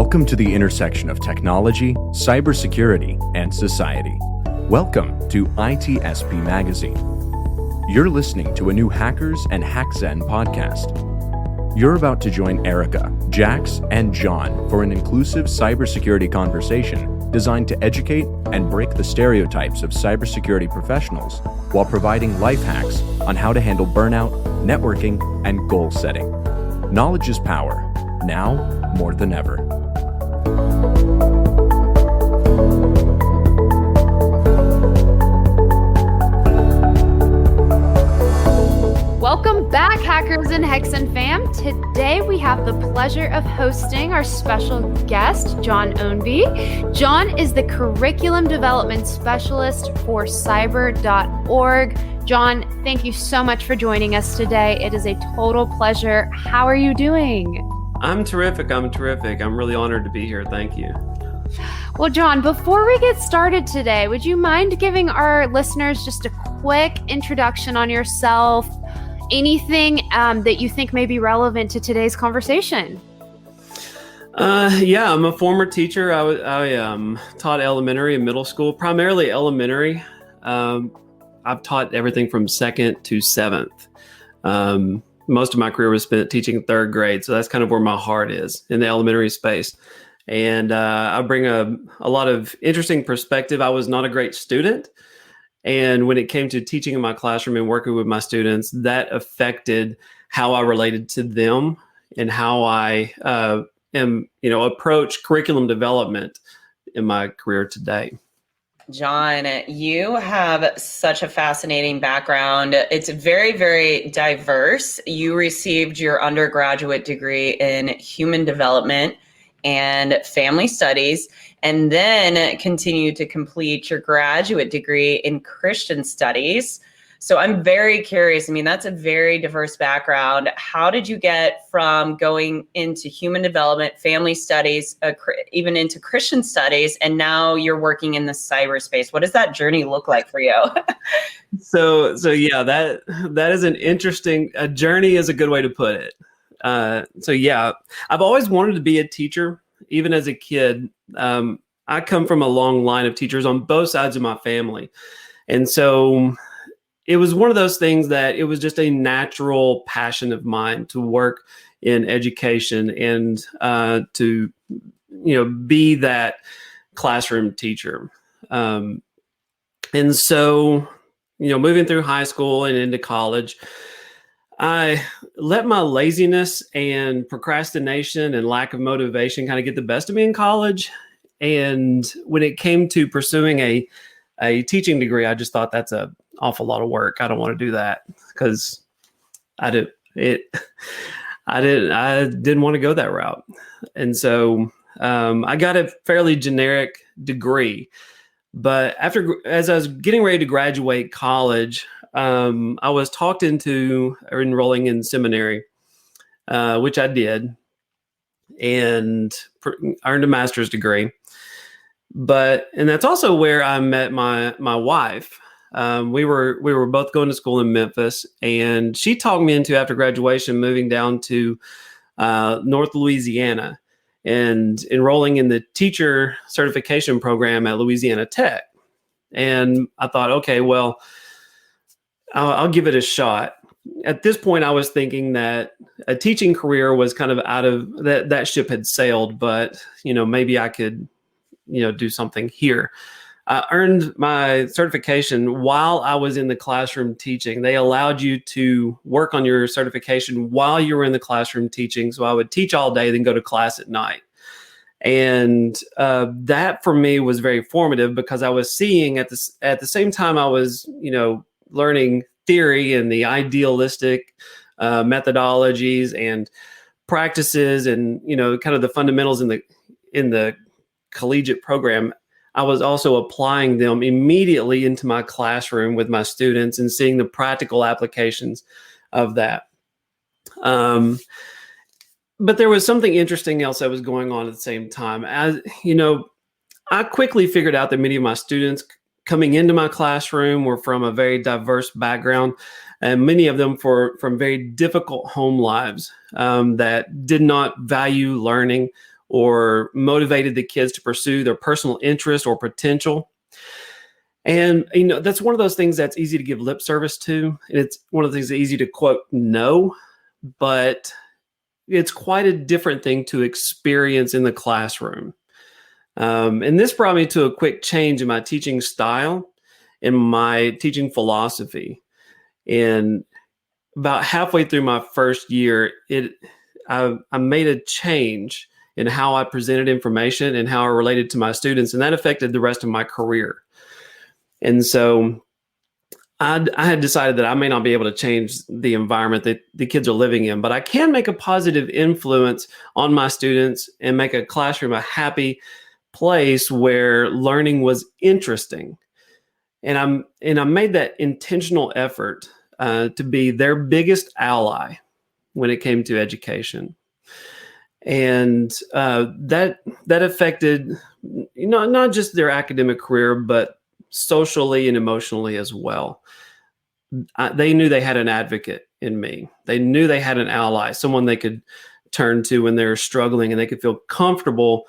Welcome to the intersection of technology, cybersecurity, and society. Welcome to ITSP Magazine. You're listening to a new Hackerz And Haecksen podcast. You're about to join Erika, Jax, and Jon for an inclusive cybersecurity conversation designed to educate and break the stereotypes of cybersecurity professionals while providing life hacks on how to handle burnout, networking, and goal setting. Knowledge is power, now more than ever. Welcome back, Hackerz And Haecksen fam. Today we have the pleasure of hosting our special guest, Jon Ownby. Jon is the Curriculum Development Specialist for Cyber.org. Jon, thank you so much for joining us today. It is a total pleasure. How are you doing? I'm terrific. I'm really honored to be here. Thank you. Well, Jon, before we get started today, would you mind giving our listeners just a quick introduction on yourself? Anything that you think may be relevant to today's conversation? Yeah, I'm a former teacher. I taught elementary and middle school, primarily elementary. I've taught everything from second to seventh. Most of my career was spent teaching third grade, so that's kind of where my heart is, in the elementary space. And I bring a lot of interesting perspective. I was not a great student. And when it came to teaching in my classroom and working with my students, that affected how I related to them and how I approach curriculum development in my career today. Jon, you have such a fascinating background. It's very, very diverse. You received your undergraduate degree in human development and family studies, and then continue to complete your graduate degree in Christian studies. So I'm very curious. I mean, that's a very diverse background. How did you get from going into human development, family studies, even into Christian studies, and now you're working in the cyberspace? What does that journey look like for you? So yeah, that is an interesting journey is a good way to put it. So yeah, I've always wanted to be a teacher, even as a kid. I come from a long line of teachers on both sides of my family. And so it was one of those things that it was just a natural passion of mine to work in education and to, be that classroom teacher. And so, moving through high school and into college, I let my laziness and procrastination and lack of motivation kind of get the best of me in college. And when it came to pursuing a teaching degree, I just thought that's an awful lot of work. I don't want to do that because I didn't want to go that route. And so I got a fairly generic degree. But as I was getting ready to graduate college, I was talked into enrolling in seminary, which I did, and earned a master's degree. And that's also where I met my wife. We were both going to school in Memphis, and she talked me into, after graduation, moving down to North Louisiana and enrolling in the teacher certification program at Louisiana Tech. And I thought, okay, well, I'll give it a shot. At this point, I was thinking that a teaching career was kind of out of that ship had sailed, but maybe I could, do something here. I earned my certification while I was in the classroom teaching. They allowed you to work on your certification while you were in the classroom teaching. So I would teach all day, then go to class at night. And that for me was very formative because I was seeing at the same time I was, learning theory and the idealistic methodologies and practices and, kind of the fundamentals in the collegiate program. I was also applying them immediately into my classroom with my students and seeing the practical applications of that. But there was something interesting else that was going on at the same time. As I quickly figured out that many of my students coming into my classroom were from a very diverse background, and many of them from very difficult home lives that did not value learning or motivated the kids to pursue their personal interest or potential. And, that's one of those things that's easy to give lip service to. And it's one of the things that's easy to quote, know, but it's quite a different thing to experience in the classroom. And this brought me to a quick change in my teaching style and my teaching philosophy. And about halfway through my first year, I made a change in how I presented information and how I related to my students, and that affected the rest of my career. And so I had decided that I may not be able to change the environment that the kids are living in, but I can make a positive influence on my students and make a classroom a happy place where learning was interesting. And I made that intentional effort to be their biggest ally when it came to education. And that affected, not just their academic career, but socially and emotionally as well. They knew they had an advocate in me. They knew they had an ally, someone they could turn to when they're struggling, and they could feel comfortable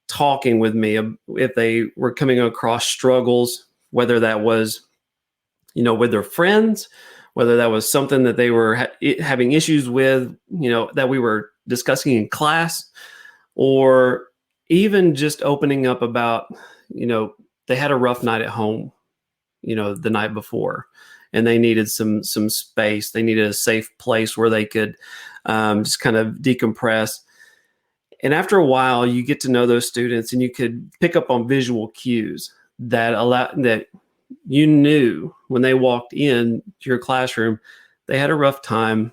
talking with me if they were coming across struggles, whether that was, with their friends, whether that was something that they were having issues with, that we were discussing in class, or even just opening up about, they had a rough night at home, the night before, and they needed some space. They needed a safe place where they could just kind of decompress. And after a while, you get to know those students, and you could pick up on visual cues that you knew when they walked in to your classroom, they had a rough time.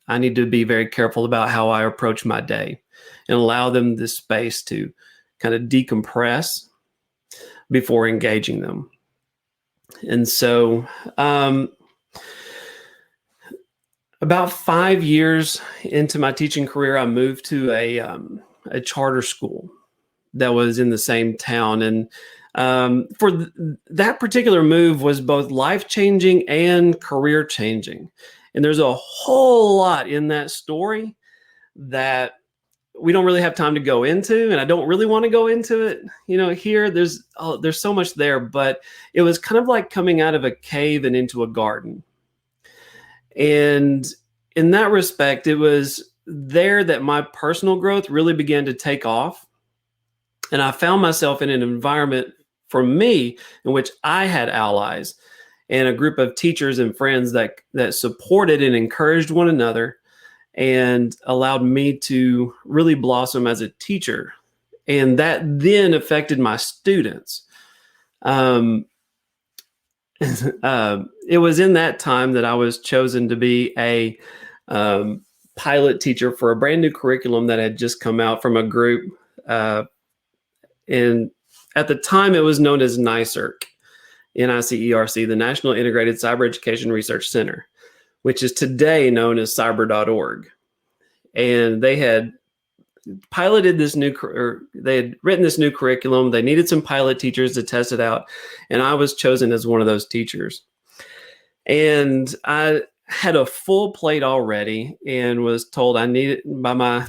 I need to be very careful about how I approach my day and allow them this space to kind of decompress before engaging them. And so about 5 years into my teaching career, I moved to a charter school that was in the same town. And that particular move was both life-changing and career-changing. And there's a whole lot in that story that we don't really have time to go into, and I don't really want to go into it. Here there's so much there, but it was kind of like coming out of a cave and into a garden. And in that respect, it was there that my personal growth really began to take off. And I found myself in an environment for me in which I had allies and a group of teachers and friends that supported and encouraged one another and allowed me to really blossom as a teacher. And that then affected my students. It was in that time that I was chosen to be a pilot teacher for a brand new curriculum that had just come out from a group. And at the time, it was known as NICERC, NICERC, the National Integrated Cyber Education Research Center, which is today known as cyber.org. And they had piloted they had written this new curriculum. They needed some pilot teachers to test it out. And I was chosen as one of those teachers. And I had a full plate already and was told I needed by my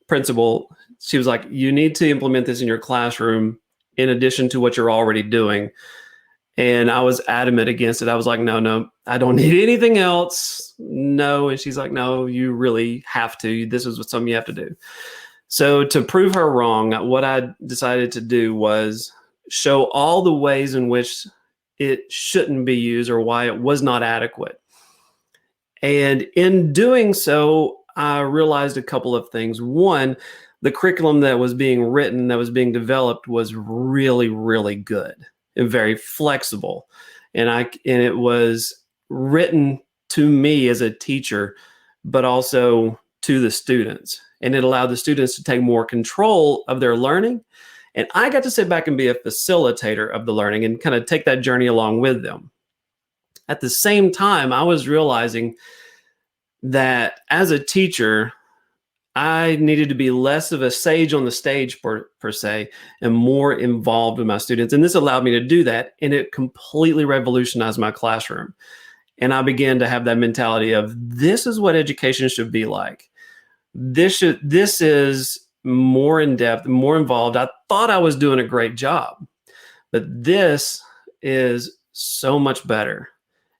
principal. She was like, you need to implement this in your classroom in addition to what you're already doing. And I was adamant against it. I was like, no, I don't need anything else. No. And she's like, no, you really have to. This is something you have to do. So to prove her wrong, what I decided to do was show all the ways in which it shouldn't be used or why it was not adequate. And in doing so, I realized a couple of things. One, the curriculum that was being written, that was being developed, was really, really good and very flexible. And it was written to me as a teacher, but also to the students. And it allowed the students to take more control of their learning. And I got to sit back and be a facilitator of the learning and kind of take that journey along with them. At the same time, I was realizing that as a teacher, I needed to be less of a sage on the stage per se, and more involved with my students. And this allowed me to do that. And it completely revolutionized my classroom. And I began to have that mentality of, this is what education should be like. This is more in depth, more involved. I thought I was doing a great job, but this is so much better.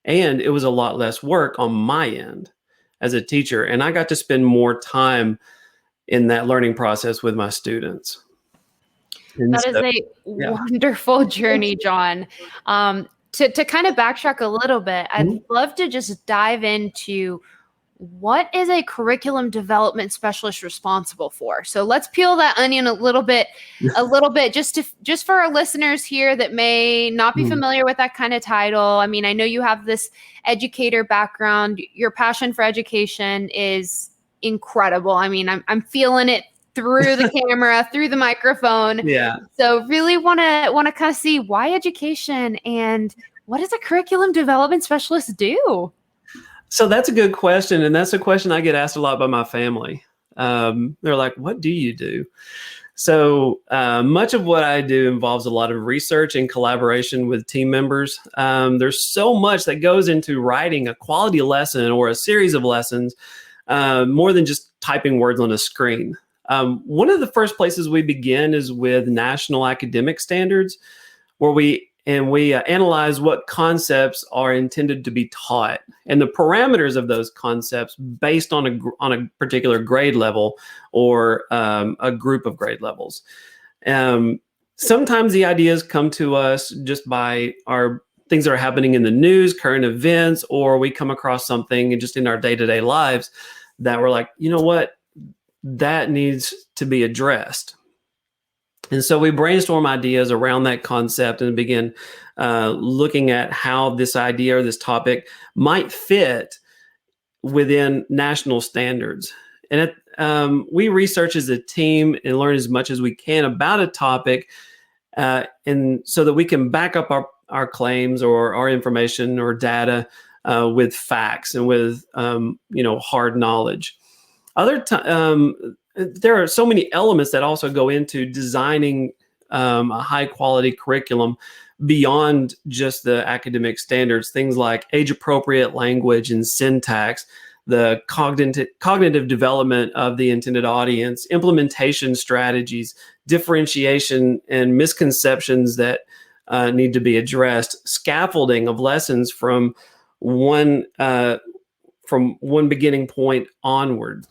And it was a lot less work on my end as a teacher. And I got to spend more time in that learning process with my students. And that is a wonderful journey, Jon. To kind of backtrack a little bit, I'd love to just dive into what is a curriculum development specialist responsible for? So let's peel that onion a little bit, just for our listeners here that may not be familiar with that kind of title. I mean, I know you have this educator background. Your passion for education is incredible. I mean, I'm feeling it through the camera, through the microphone. Yeah. So really want to kind of see why education and what does a curriculum development specialist do? So that's a good question. And that's a question I get asked a lot by my family. They're like, what do you do? So much of what I do involves a lot of research and collaboration with team members. There's so much that goes into writing a quality lesson or a series of lessons, more than just typing words on a screen. One of the first places we begin is with national academic standards, where we analyze what concepts are intended to be taught and the parameters of those concepts based on a particular grade level or a group of grade levels. Sometimes the ideas come to us just by our things that are happening in the news, current events, or we come across something just in our day-to-day lives that we're like, you know what, that needs to be addressed. And so we brainstorm ideas around that concept and begin looking at how this idea or this topic might fit within national standards. And we research as a team and learn as much as we can about a topic, and so that we can back up our claims or our information or data with facts and with hard knowledge. There are so many elements that also go into designing a high quality curriculum beyond just the academic standards, things like age appropriate language and syntax, the cognitive development of the intended audience, implementation strategies, differentiation and misconceptions that need to be addressed, scaffolding of lessons from one beginning point onward,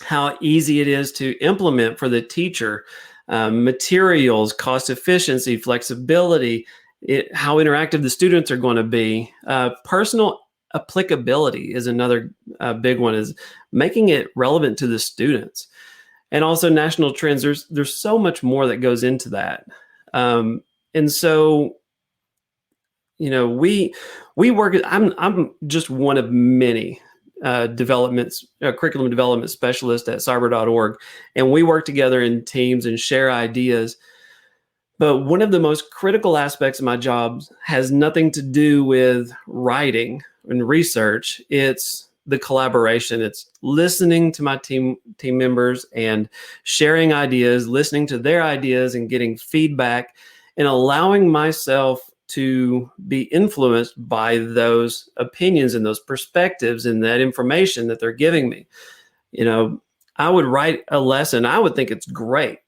how easy it is to implement for the teacher, materials, cost efficiency, flexibility, how interactive the students are going to be. Personal applicability is another big one, is making it relevant to the students. And also national trends. There's so much more that goes into that. And so, we work, I'm just one of many curriculum development specialist at cyber.org. And we work together in teams and share ideas. But one of the most critical aspects of my job has nothing to do with writing and research. It's the collaboration. It's listening to my team members and sharing ideas, listening to their ideas and getting feedback, and allowing myself to be influenced by those opinions and those perspectives and that information that they're giving me. I would write a lesson. I would think it's great.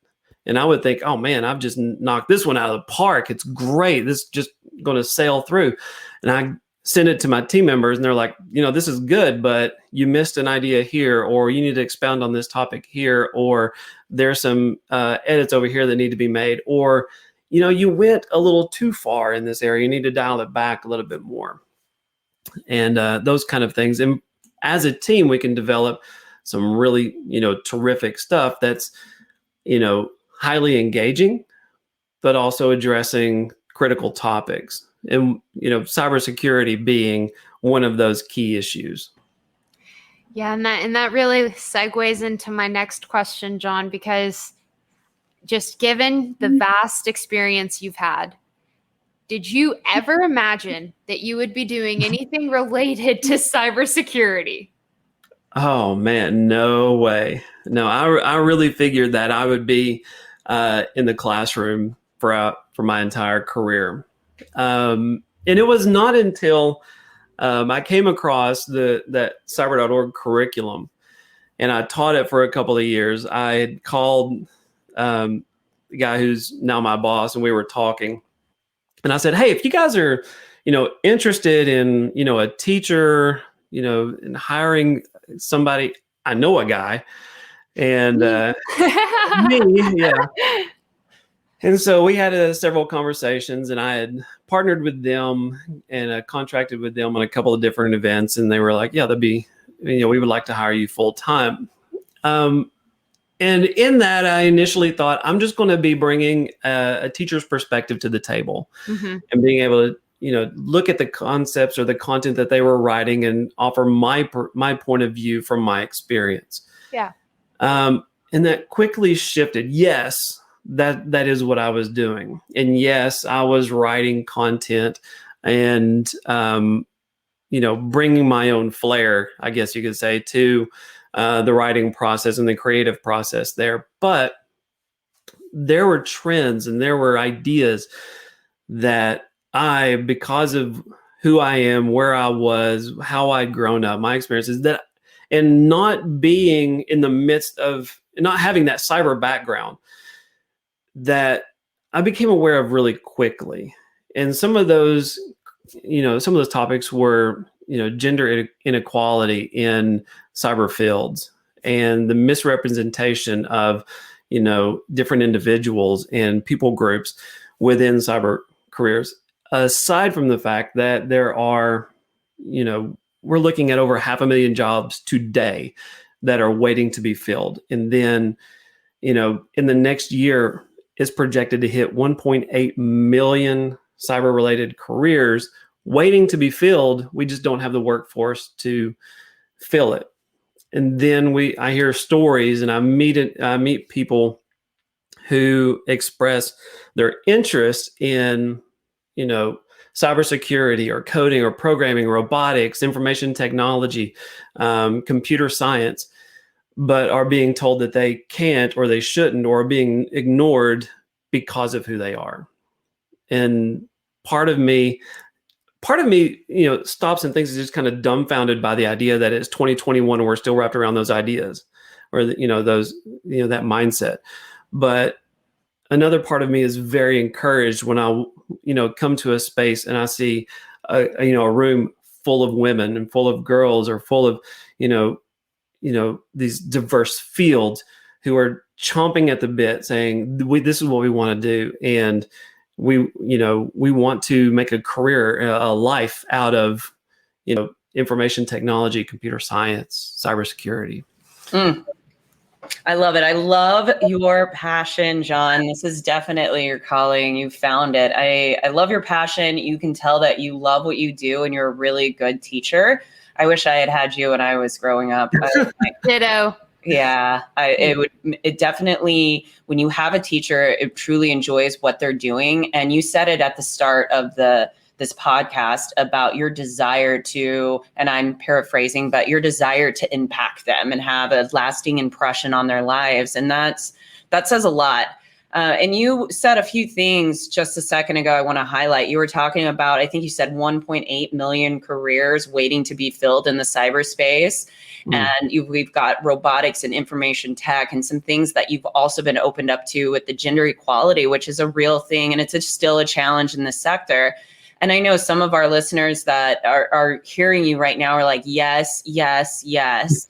And I would think, oh man, I've just knocked this one out of the park. It's great. This is just going to sail through. And I send it to my team members and they're like, this is good, but you missed an idea here, or you need to expound on this topic here, or there's some edits over here that need to be made, or you went a little too far in this area. You need to dial it back a little bit more. And those kind of things. And as a team, we can develop some really, terrific stuff that's, highly engaging, but also addressing critical topics. And, cybersecurity being one of those key issues. Yeah, and that really segues into my next question, Jon, because just given the vast experience you've had, did you ever imagine that you would be doing anything related to cybersecurity? Oh man, no way. No, I really figured that I would be in the classroom for my entire career. And it was not until I came across that cyber.org curriculum. and I taught it for a couple of years. I had called the guy who's now my boss, and we were talking. And I said, hey, if you guys are, interested in, a teacher, in hiring somebody, I know a guy. And me, yeah. And so we had several conversations, and I had partnered with them and contracted with them on a couple of different events. And they were like, yeah, that'd be, we would like to hire you full time. And in that, I initially thought, I'm just going to be bringing a teacher's perspective to the table, and being able to, look at the concepts or the content that they were writing and offer my point of view from my experience. Yeah. And that quickly shifted. Yes, that is what I was doing. And yes, I was writing content and, bringing my own flair, I guess you could say, to the writing process and the creative process there. But there were trends and there were ideas that because of who I am, where I was, how I'd grown up, my experiences, and not being in the midst of, not having that cyber background, that I became aware of really quickly. And some of those topics were, gender inequality in cyber fields and the misrepresentation of, different individuals and people groups within cyber careers. Aside from the fact that there are, we're looking at over 500,000 jobs today that are waiting to be filled. And then, in the next year, it's projected to hit 1.8 million cyber-related careers waiting to be filled. We just don't have the workforce to fill it. And then I hear stories, and I meet people who express their interest in, cybersecurity or coding or programming, robotics, information technology, computer science, but are being told that they can't or they shouldn't, or are being ignored because of who they are. And part of me, stops and thinks is just kind of dumbfounded by the idea that it's 2021 and we're still wrapped around those ideas, or that mindset. But another part of me is very encouraged when I, come to a space and I see a room full of women and full of girls, or full of, these diverse fields who are chomping at the bit saying, this is what we want to do. And we want to make a career, a life out of, information technology, computer science, cybersecurity. I love it. I love your passion, Jon. This is definitely your calling. You found it. I love your passion. You can tell that you love what you do, and you're a really good teacher. I wish I had you when I was growing up. Ditto. Yeah, it definitely, when you have a teacher, it truly enjoys what they're doing. And you said it at the start of this podcast about your desire to, and I'm paraphrasing, but your desire to impact them and have a lasting impression on their lives. And that says a lot. And you said a few things just a second ago I want to highlight. You were talking about, I think you said 1.8 million careers waiting to be filled in the cyberspace. And we've got robotics and information tech and some things that you've also been opened up to with the gender equality, which is a real thing. And it's still a challenge in this sector. And I know some of our listeners that are hearing you right now are like, yes, yes, yes.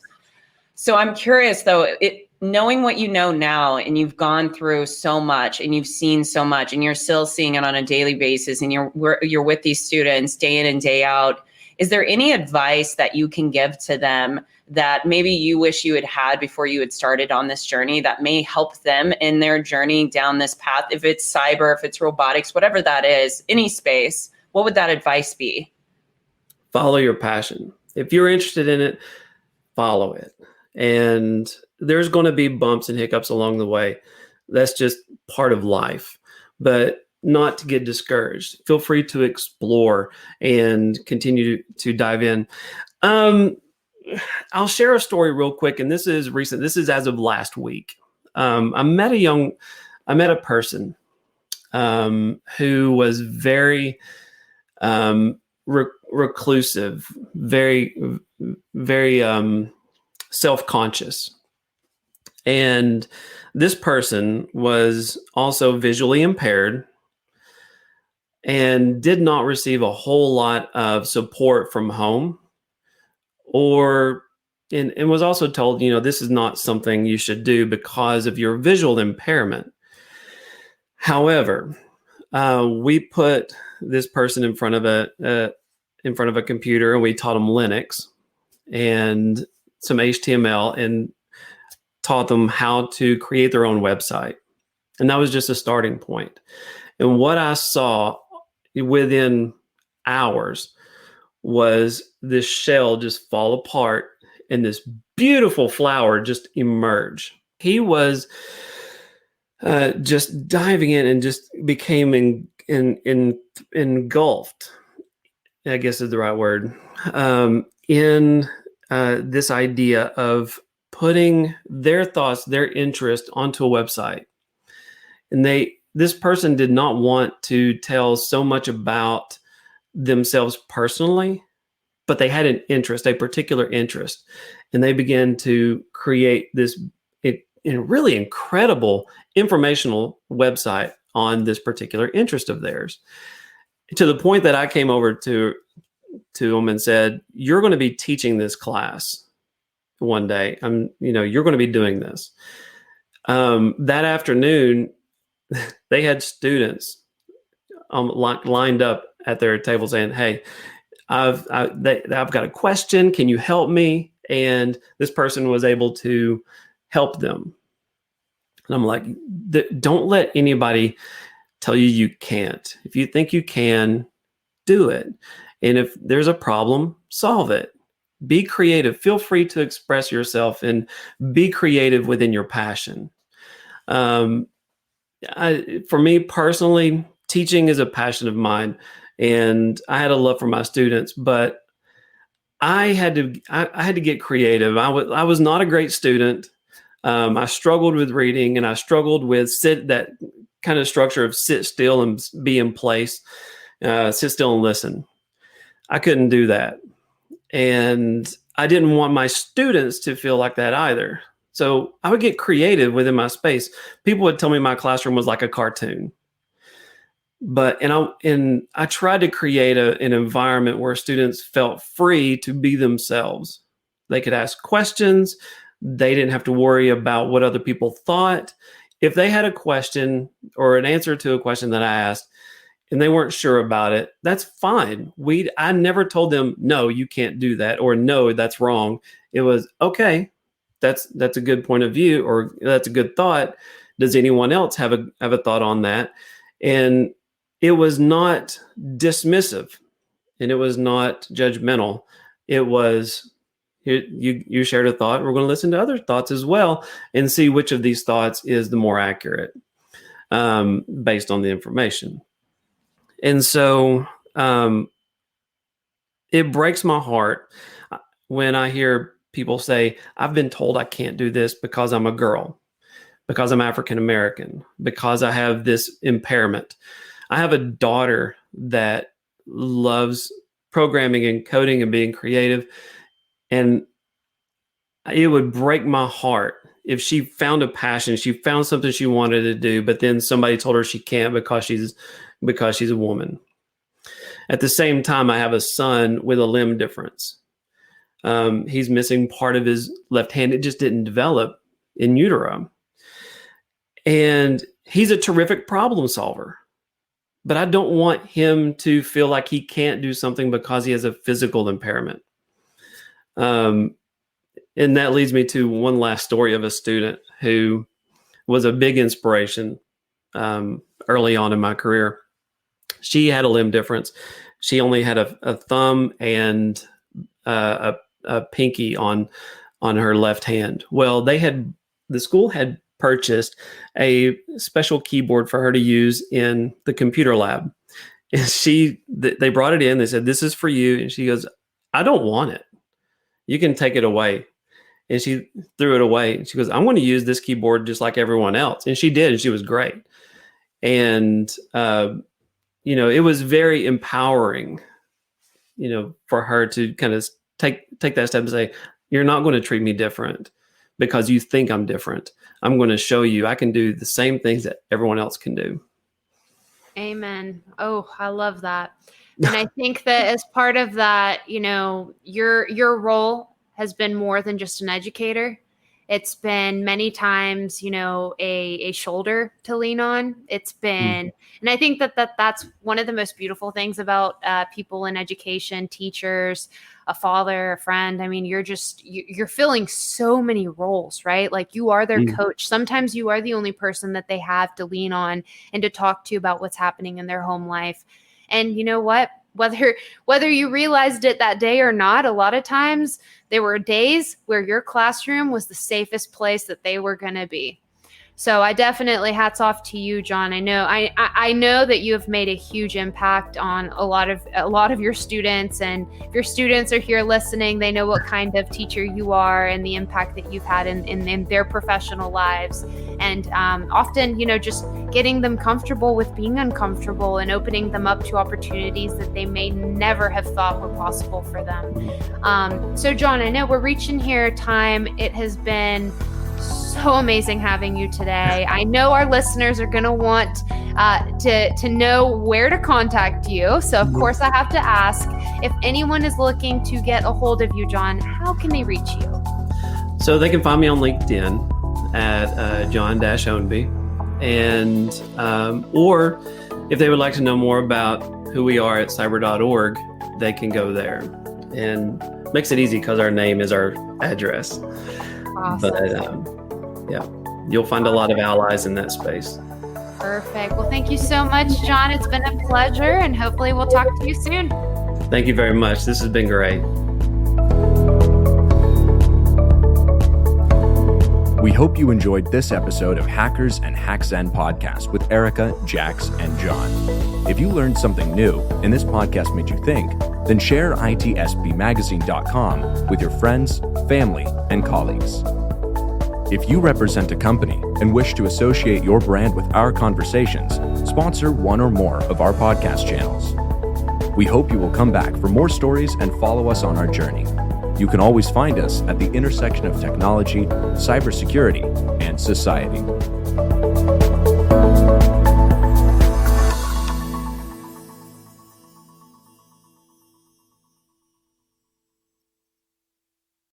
So I'm curious though, knowing what you know now, and you've gone through so much and you've seen so much, and you're still seeing it on a daily basis, and you're with these students day in and day out, is there any advice that you can give to them that maybe you wish you had before you had started on this journey that may help them in their journey down this path? If it's cyber, if it's robotics, whatever that is, any space, what would that advice be? Follow your passion. If you're interested in it, follow it. And there's going to be bumps and hiccups along the way. That's just part of life. But not to get discouraged. Feel free to explore and continue to dive in. I'll share a story real quick, and this is recent. This is as of last week. I met a person who was very reclusive, very self-conscious. And this person was also visually impaired and did not receive a whole lot of support from home, and was also told, this is not something you should do because of your visual impairment. However, we put this person in front of a computer, and we taught them Linux and some HTML and taught them how to create their own website. And that was just a starting point. And what I saw within hours was this shell just fall apart and this beautiful flower just emerge. He was just diving in and just became engulfed, I guess is the right word, in this idea of putting their thoughts, their interest onto a website. And this person did not want to tell so much about themselves personally, but they had an interest, a particular interest. And they began to create this really incredible informational website on this particular interest of theirs, to the point that I came over to them and said, "You're going to be teaching this class one day. You're going to be doing this." That afternoon, they had students lined up at their table saying, "Hey, I've got a question. Can you help me?" And this person was able to help them. And I'm like, don't let anybody tell you you can't. If you think you can, do it. And if there's a problem, solve it. Be creative. Feel free to express yourself and be creative within your passion. For me personally, teaching is a passion of mine, and I had a love for my students, but I had to get creative. I was not a great student. I struggled with reading, and I struggled with that kind of structure of sit still and be in place, sit still and listen. I couldn't do that. And I didn't want my students to feel like that either. So I would get creative within my space. People would tell me my classroom was like a cartoon. And I tried to create an environment where students felt free to be themselves. They could ask questions. They didn't have to worry about what other people thought. If they had a question or an answer to a question that I asked and they weren't sure about it, that's fine. I never told them, "No, you can't do that," or "No, that's wrong." It was, "Okay, that's a good point of view," or "That's a good thought. Does anyone else have a thought on that?" And it was not dismissive, and it was not judgmental. It was, you shared a thought. We're going to listen to other thoughts as well and see which of these thoughts is the more accurate, based on the information. And so it breaks my heart when I hear people say, "I've been told I can't do this because I'm a girl, because I'm African American, because I have this impairment." I have a daughter that loves programming and coding and being creative. And it would break my heart if she found a passion, she found something she wanted to do, but then somebody told her she can't because she's a woman. At the same time, I have a son with a limb difference. He's missing part of his left hand. It just didn't develop in utero. And he's a terrific problem solver. But I don't want him to feel like he can't do something because he has a physical impairment. And that leads me to one last story of a student who was a big inspiration early on in my career. She had a limb difference. She only had a thumb and a pinky on her left hand. Well, the school had purchased a special keyboard for her to use in the computer lab. And they brought it in. They said, "This is for you." And she goes, "I don't want it. You can take it away." And she threw it away. And she goes, "I'm going to use this keyboard just like everyone else." And she did. And she was great. And, it was very empowering, for her to kind of take that step and say, You're not going to treat me different because you think I'm different. I'm going to show you I can do the same things that everyone else can do. Amen. Oh, I love that. And I think that as part of that, your role has been more than just an educator. It's been many times, a shoulder to lean on. It's been, and I think that's one of the most beautiful things about people in education, teachers, a father, a friend. I mean, you're filling so many roles, right? Like you are their coach. Sometimes you are the only person that they have to lean on and to talk to about what's happening in their home life. And you know what? Whether you realized it that day or not, a lot of times there were days where your classroom was the safest place that they were going to be. So I definitely hats off to you, Jon. I know that you have made a huge impact on a lot of your students, and if your students are here listening, they know what kind of teacher you are and the impact that you've had in their professional lives. And often, just getting them comfortable with being uncomfortable and opening them up to opportunities that they may never have thought were possible for them. So Jon, I know we're reaching here time. It has been so amazing having you today. I know our listeners are going to want to know where to contact you. So of course I have to ask, if anyone is looking to get a hold of you, Jon, how can they reach you? So they can find me on LinkedIn at Jon Ownby. And, or if they would like to know more about who we are at cyber.org, they can go there, and makes it easy because our name is our address. Awesome. But you'll find a lot of allies in that space. Perfect. Well, thank you so much, Jon. It's been a pleasure, and hopefully we'll talk to you soon. Thank you very much. This has been great. We hope you enjoyed this episode of Hackerz And Haecksen podcast with Erika, Jax, and Jon. If you learned something new and this podcast made you think, then share itsbmagazine.com with your friends, family, and colleagues. If you represent a company and wish to associate your brand with our conversations, sponsor one or more of our podcast channels. We hope you will come back for more stories and follow us on our journey. You can always find us at the intersection of technology, cybersecurity, and society.